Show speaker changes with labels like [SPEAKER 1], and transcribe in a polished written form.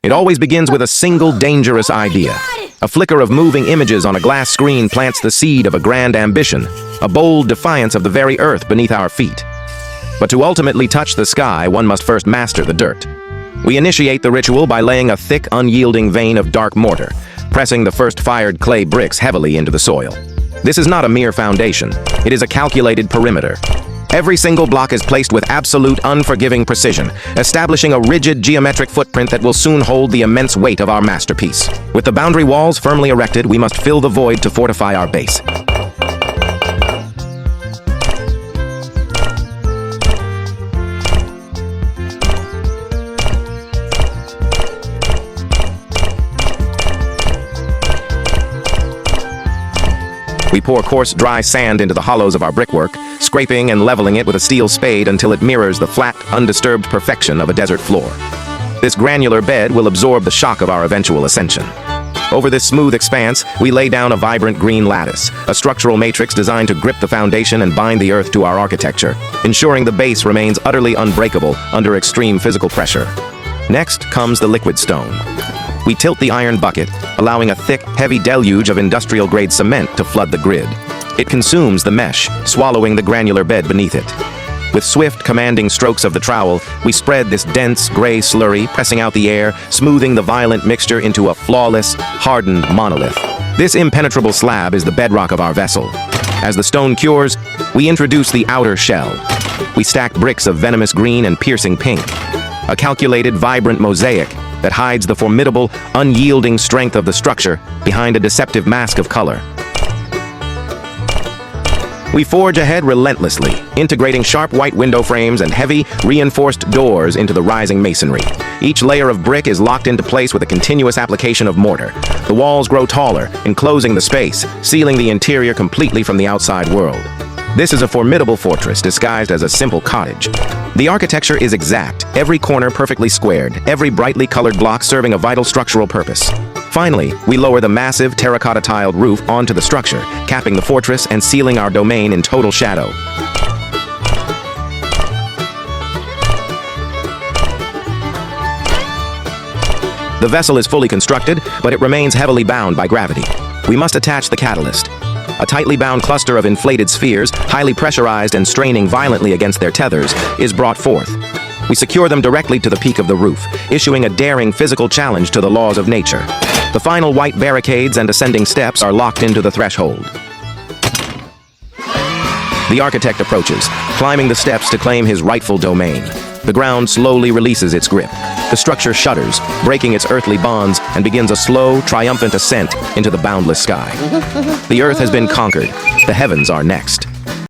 [SPEAKER 1] It always begins with a single dangerous idea. A flicker of moving images on a glass screen plants the seed of a grand ambition, a bold defiance of the very earth beneath our feet. But to ultimately touch the sky, one must first master the dirt. We initiate the ritual by laying a thick, unyielding vein of dark mortar, pressing the first fired clay bricks heavily into the soil. This is not a mere foundation. It is a calculated perimeter. Every single block is placed with absolute, unforgiving precision, establishing a rigid geometric footprint that will soon hold the immense weight of our masterpiece. With the boundary walls firmly erected, we must fill the void to fortify our base. We pour coarse, dry sand into the hollows of our brickwork, scraping and leveling it with a steel spade until it mirrors the flat, undisturbed perfection of a desert floor. This granular bed will absorb the shock of our eventual ascension. Over this smooth expanse, we lay down a vibrant green lattice, a structural matrix designed to grip the foundation and bind the earth to our architecture, ensuring the base remains utterly unbreakable under extreme physical pressure. Next comes the liquid stone. We tilt the iron bucket, allowing a thick, heavy deluge of industrial-grade cement to flood the grid. It consumes the mesh, swallowing the granular bed beneath it. With swift, commanding strokes of the trowel, we spread this dense, gray slurry, pressing out the air, smoothing the violent mixture into a flawless, hardened monolith. This impenetrable slab is the bedrock of our vessel. As the stone cures, we introduce the outer shell. We stack bricks of venomous green and piercing pink, a calculated, vibrant mosaic that hides the formidable, unyielding strength of the structure behind a deceptive mask of color. We forge ahead relentlessly, integrating sharp white window frames and heavy, reinforced doors into the rising masonry. Each layer of brick is locked into place with a continuous application of mortar. The walls grow taller, enclosing the space, sealing the interior completely from the outside world. This is a formidable fortress disguised as a simple cottage. The architecture is exact, every corner perfectly squared, every brightly colored block serving a vital structural purpose. Finally, we lower the massive terracotta-tiled roof onto the structure, capping the fortress and sealing our domain in total shadow. The vessel is fully constructed, but it remains heavily bound by gravity. We must attach the catalyst. A tightly bound cluster of inflated spheres, highly pressurized and straining violently against their tethers, is brought forth. We secure them directly to the peak of the roof, issuing a daring physical challenge to the laws of nature. The final white barricades and ascending steps are locked into the threshold. The architect approaches, climbing the steps to claim his rightful domain. The ground slowly releases its grip. The structure shudders, breaking its earthly bonds, and begins a slow, triumphant ascent into the boundless sky. The earth has been conquered. The heavens are next.